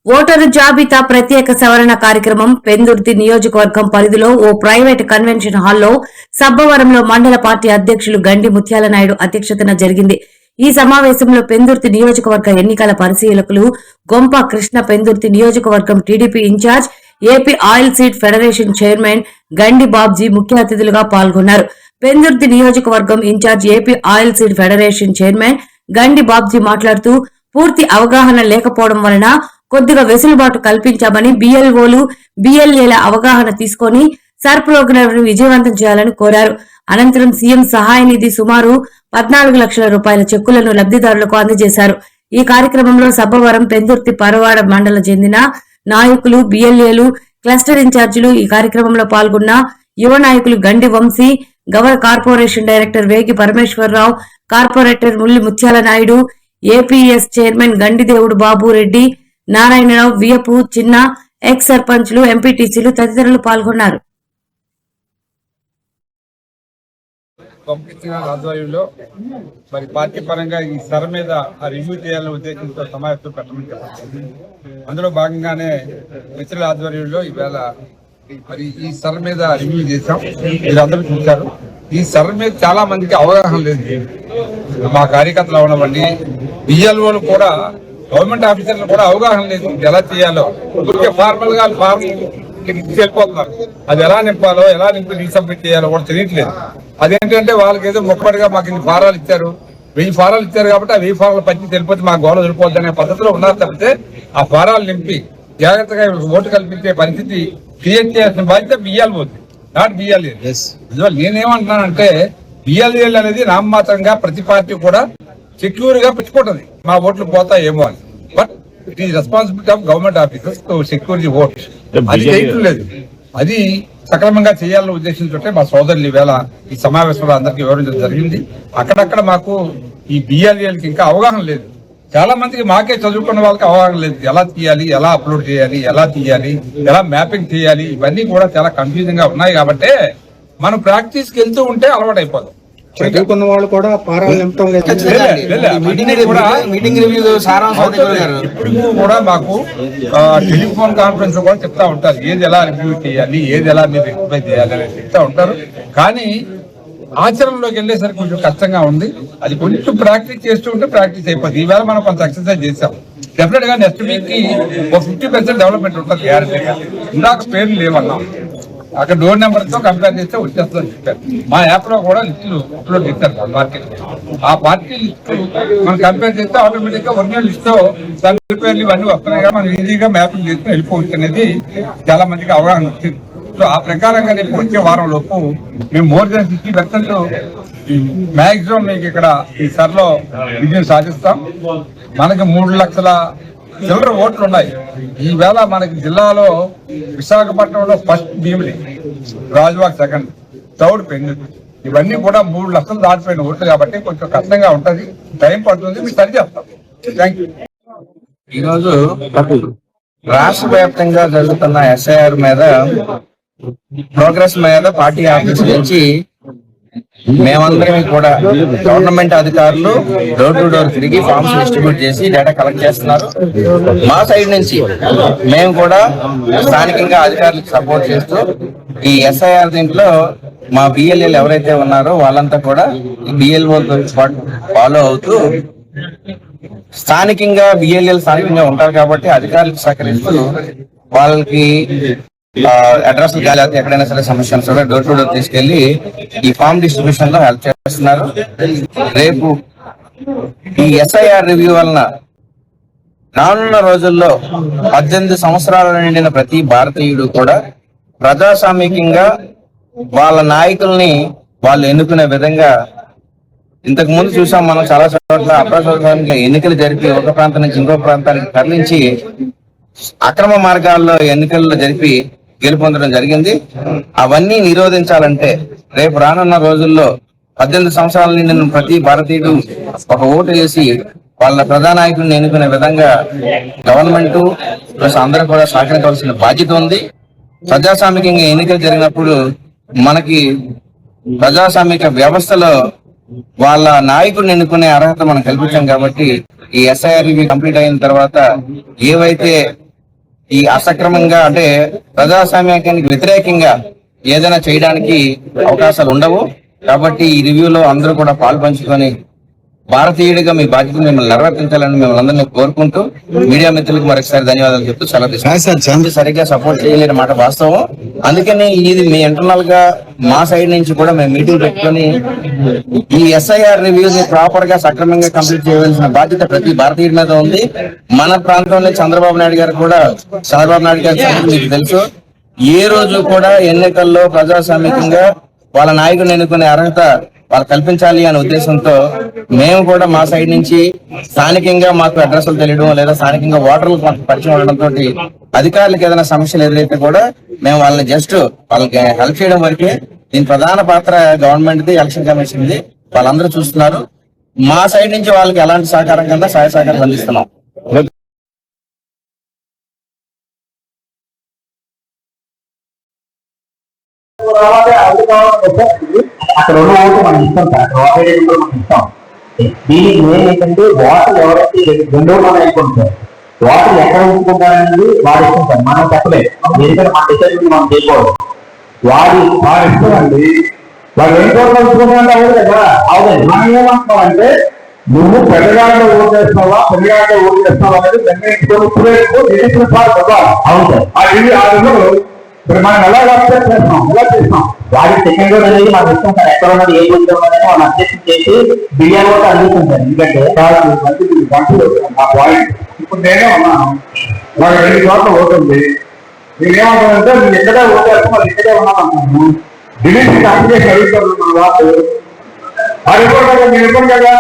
Voter జాబితా ప్రత్యేక సవరణ కార్యక్రమం పెందుర్తి నియోజకవర్గం పరిధిలో ఓ ప్రైవేట్ కన్వెన్షన్ హాల్లో సబ్బవరంలో మండల పార్టీ అధ్యక్షులు గండి ముత్యాల నాయుడు అధ్యక్షతన జరిగింది. ఈ సమావేశంలో పెందుర్తి నియోజకవర్గ ఎన్నికల పరిశీలకులు గొంప కృష్ణ, పెందుర్తి నియోజకవర్గం TDP incharge, AP oil seed federation chairman Gandi Babji ముఖ్య అతిథులుగా పాల్గొన్నారు. పెందుర్తి నియోజకవర్గం incharge, AP oil seed federation chairman Gandi Babji మాట్లాడుతూ పూర్తి అవగాహన లేకపోవడం వలన కొద్దిగా వెసులుబాటు కల్పించామని, బిఎల్ఓలు బిఎల్ఏల అవగాహన తీసుకొని సర్ ప్రోగ్రామ్ ను విజయవంతం చేయాలని కోరారు. అనంతరం సీఎం సహాయ నిధి సుమారు 14 లక్షల రూపాయల చెక్కులను లబ్ధిదారులకు అందజేశారు. ఈ కార్యక్రమంలో సబ్బవరం, పెందుర్తి, పరవాడ మండల చెందిన నాయకులు, బిఎల్ఏలు, క్లస్టర్ ఇన్ఛార్జీలు ఈ కార్యక్రమంలో పాల్గొన్న యువ నాయకులు గండి వంశీ, గవర్ కార్పొరేషన్ డైరెక్టర్ వేగి పరమేశ్వరరావు, కార్పొరేటర్ ముల్లి ముత్యాల నాయుడు, ఏపీఎస్ చైర్మన్ గండిదేవుడు బాబు రెడ్డి, నారాయణరావు, వియపు చిన్న, ఎక్స్ సర్పంచ్లు, ఎంపీటీసీలు తదితరులు పాల్గొన్నారు. ఆధ్వర్యంలో మరి పార్టీ పరంగా ఈ సర్ మీద రివ్యూ చేయాలనే ఉద్దేశంతో సమావేశం పెట్టమని చెప్పారు. అందులో భాగంగానే మిత్రుల ఆధ్వర్యంలో ఈవేళ మరి ఈ సర్ మీద రివ్యూ చేశాం. మీరందరూ చూశారు. ఈ సర్ మీద చాలా మందికి అవగాహన లేదు. మా కార్యకర్తలు అవనివ్వండి, బిఎల్ఓలు కూడా, గవర్నమెంట్ ఆఫీసర్లు కూడా అవగాహన లేదు ఎలా చేయాలో. ఫార్మల్ గా ఫార్మ్ వెళ్ళిపోతున్నారు. అది ఎలా నింపాలో, ఎలా నింపి రీసబ్మిట్ చేయాలో కూడా తెలియట్లేదు. అదేంటంటే వాళ్ళకి ఏదో ముప్పటిగా మాకు ఇన్ని ఫారాలు ఇచ్చారు, 1000 ఫారాలు ఇచ్చారు కాబట్టి ఆ 1000 ఫారాలు పచ్చి తెలిపోతే మా గోడ వెళ్ళిపోద్ది అనే పద్ధతిలో ఉన్నారు తప్పితే ఆ ఫారాలు నింపి జాగ్రత్తగా ఓటు కల్పించే పరిస్థితి క్రియేట్ చేయాల్సిన బాధ్యత బిఎల్ఓది, నాట్ బిఎల్ఏ. అందువల్ల నేనేమంటున్నానంటే బిఎల్ఏలు అనేది నామమాత్రంగా ప్రతి పార్టీ కూడా సెక్యూర్ గా పెట్టుకుంటది. మా ఓట్లు పోతాయేమో అని. But it is responsibility of government officers to secure the vote. అది చేయట్లేదు. అది సక్రమంగా చేయాలనే ఉద్దేశంతో మా సోదరులు ఈవేళ ఈ సమావేశంలో అందరికీ వివరించడం జరిగింది. అక్కడక్కడ మాకు ఈ బిఎల్ఏలకి ఇంకా అవగాహన లేదు. చాలా మందికి మాకే చదువుకున్న వాళ్ళకి అవగాహన లేదు. ఎలా తీయాలి, ఎలా అప్లోడ్ చేయాలి, ఎలా తీయాలి, ఎలా మ్యాపింగ్ చేయాలి, ఇవన్నీ కూడా చాలా కన్ఫ్యూజన్ గా ఉన్నాయి. కాబట్టి మనం ప్రాక్టీస్కి వెళ్తూ ఉంటే అలవాటు అయిపోతాం. చదువుకున్న వాళ్ళు కూడా ఇప్పుడు కూడా మాకు టెలిఫోన్ కాన్ఫరెన్స్ కూడా చెప్తా ఉంటారు, ఏది ఎలా రివ్యూ చేయాలి, ఏది ఎలా మీరు రిక్వైర్ చేయాలి అని చెప్తా ఉంటారు. కానీ ఆచరణలోకి వెళ్ళేసరికి కొంచెం కష్టంగా ఉంది. అది కొంచెం ప్రాక్టీస్ చేస్తూ ఉంటే ప్రాక్టీస్ అయిపోతుంది. ఈవేళ మనం కొంత ఎక్సర్సైజ్ చేసాం. డెఫినెట్ గా నెక్స్ట్ వీక్ కి 50% డెవలప్మెంట్ ఉంటుంది గ్యారెంటీగా. ఇందాక స్పేర్లు లేవన్నాం, అక్కడ డోర్ నెంబర్ తో కంపేర్ చేస్తే వచ్చేస్తుందని చెప్పారు. మా యాప్ లో కూడా లిస్టులు అప్లోడ్ చేస్తారు మార్కెట్. ఆ పార్టీ లిస్టు మనం కంపేర్ చేస్తే ఆటోమేటిక్ గా ఒరిజినల్ లిస్ట్ తో పేర్లు ఇవన్నీ వస్తున్నాయి. మనం ఈజీగా మ్యాపింగ్ చేసుకుని వెళ్ళిపోవచ్చు అనేది చాలా మందికి అవగాహన వచ్చింది. సో ఆ ప్రకారంగా రేపు వచ్చే వారం లోపు మేము మోర్ దాన్ 60% మ్యాక్సిమం మీకు ఇక్కడ ఈ సర్లో విజయం సాధిస్తాం. మనకి 3 లక్షల చిల్లర ఓట్లు ఉన్నాయి. ఈవేళ మనకి జిల్లాలో విశాఖపట్నంలో ఫస్ట్ భీమిలి, రాజువాక్ సెకండ్, థర్డ్ పెందుర్తి, ఇవన్నీ కూడా 3 లక్షలు దాటిపోయిన ఓట్లు కాబట్టి కొంచెం కష్టంగా ఉంటది, టైం పడుతుంది. మీకు సరి చేస్తాం. Thank you. ఈరోజు రాష్ట్ర వ్యాప్తంగా జరుగుతున్న ఎస్ఐఆర్ మీద ప్రోగ్రెస్ మీద పార్టీ ఆఫీస్ నుంచి మేమందరం కూడా గవర్నమెంట్ అధికారులు డోర్ టు డోర్ తిరిగి ఫార్మ్స్ డిస్ట్రిబ్యూట్ చేసి డేటా కలెక్ట్ చేస్తున్నారు. మా సైడ్ నుంచి మేము కూడా స్థానికంగా అధికారులకు సపోర్ట్ చేస్తూ ఈ ఎస్ఐఆర్ దీంట్లో మా బిఎల్ఏలు ఎవరైతే ఉన్నారో వాళ్ళంతా కూడా ఈ బిఎల్ఓతో ఫాలో అవుతూ స్థానికంగా బిఎల్ఏలు స్థానికంగా ఉంటారు కాబట్టి అధికారులకు సహకరిస్తూ వాళ్ళకి అడ్రస్ గాలి ఎక్కడైనా సరే సమస్యలు సరే డోర్ టు డోర్ తీసుకెళ్లి ఈ ఫార్మ్ డిస్ట్రిబ్యూషన్ లో హెల్ప్ చేస్తున్నారు. రేపు ఈ ఎస్ఐఆర్ రివ్యూ వలన రానున్న రోజుల్లో 18 సంవత్సరాలు నిండిన ప్రతి భారతీయుడు కూడా ప్రజాస్వామికంగా వాళ్ళ నాయకుల్ని వాళ్ళు ఎన్నుకునే విధంగా, ఇంతకు ముందు చూసాం మనం చాలా చోట్ల అప్రజాస్వామిక ఎన్నికలు జరిపి ఒక ప్రాంతం నుంచి ఇంకో ప్రాంతానికి తరలించి అక్రమ మార్గాల్లో ఎన్నికల్లో జరిపి గెలుపొందడం జరిగింది. అవన్నీ నిరోధించాలంటే రేపు రానున్న రోజుల్లో 18 సంవత్సరాల నిండిన ప్రతి భారతీయుడు ఒక ఓటు వేసి వాళ్ళ ప్రధానాయకుడిని ఎన్నుకునే విధంగా గవర్నమెంట్ ప్లస్ అందరూ కూడా సహకరించవలసిన బాధ్యత ఉంది. ప్రజాస్వామికంగా ఎన్నికలు జరిగినప్పుడు మనకి ప్రజాస్వామిక వ్యవస్థలో వాళ్ళ నాయకుడిని ఎన్నుకునే అర్హత మనం కల్పించాం కాబట్టి ఈ ఎస్ఐఆర్ రివ్యూ కంప్లీట్ అయిన తర్వాత ఏవైతే ఈ అసక్రమంగా అంటే ప్రజాస్వామ్యానికి వ్యతిరేకంగా ఏదైనా చేయడానికి అవకాశాలు ఉండవు. కాబట్టి ఈ రివ్యూలో అందరూ కూడా పాల్పంచుకొని భారతీయుడిగా మీ బాధ్యత మిమ్మల్ని నిర్వర్తించాలని మిమ్మల్ని అందరినీ కోరుకుంటూ మీడియా మిత్రులకు మరొకసారి ధన్యవాదాలు చెప్తూ సెలవు సరిగ్గా సపోర్ట్ చేయలేని మాట వాస్తవం. అందుకని ఇది మీ ఇంటర్నల్ గా మా సైడ్ నుంచి కూడా మేము మీటింగ్ పెట్టుకొని ఈ ఎస్ఐఆర్ రివ్యూస్ ని ప్రాపర్ గా సక్రమంగా కంప్లీట్ చేయవలసిన బాధ్యత ప్రతి భారతీయుడి మీద ఉంది. మన ప్రాంతంలో చంద్రబాబు నాయుడు గారి సంగతి మీకు తెలుసు. ఏ రోజు కూడా ఎన్నికల్లో ప్రజాస్వామికంగా వాళ్ళ నాయకుడిని ఎన్నుకునే అర్హత వాళ్ళు కల్పించాలి అనే ఉద్దేశంతో మేము కూడా మా సైడ్ నుంచి స్థానికంగా మాకు అడ్రస్లు తెలియడం లేదా స్థానికంగా ఓటర్లకు మాకు పరిచయం ఉండడంతో అధికారులకు ఏదైనా సమస్యలు ఎదురైతే కూడా మేము వాళ్ళని జస్ట్ వాళ్ళకి హెల్ప్ చేయడం వరకే. దీని ప్రధాన పాత్ర government the, election commission the. వాళ్ళందరూ చూస్తున్నారు. మా సైడ్ నుంచి వాళ్ళకి ఎలాంటి సహకారం కింద సహాయ సహకారం అందిస్తున్నాం. అక్కడ ఉన్న ఓట్లు మనం ఇస్తాం సార్, మనం ఇస్తాం. దీనికి మెయిన్ ఏంటంటే వాటర్ ఎవరైతే రెండో మనం అయిపోతుంది వాటర్ ఎక్కడ ఉంచుకుంటారనేది వాడు ఇష్టం సార్, మనం చెప్పలేదు. ఎందుకంటే మన డిసైడ్ మనం చేయకూడదు. వాడు ఇష్టం అండి. వాడు ఎన్ని చోట్ల ఉంచుకుంటారంటే అవ్వదు కదా. అవునండి, మనం ఏమంటున్నామంటే నువ్వు పెద్దగాడిలో ఓటు చేస్తావా పెద్దగాడిలో ఓటు చేస్తావా అనేది నిర్ణయించుకొని అవును సార్. ఆ రివ్యూ ఇప్పుడు మనం ఎలా చేస్తాం వాడి సెకండ్ రోడ్ అనేది మనకు ఇష్టం సార్. ఎక్కడ ఉన్నది ఏ కొంచెం మనం అబ్జెక్షన్ చేసి బిర్యానీ కూడా అందిస్తుంది సార్. ఎందుకంటే ఆ పాయింట్ ఇప్పుడు నేనే ఉన్నాను, వాడు 2 చోట్ల ఓటు ఉంది. నేనేమంటానంటే మీరు ఎక్కడే ఓటు వేస్తాం అది ఇక్కడే ఉన్నామంటున్నాను. ఢిల్లీ అప్లికేషన్ అడుగుతారు మన వాళ్ళు. అది కూడా నేను ఇవ్వండి కదా.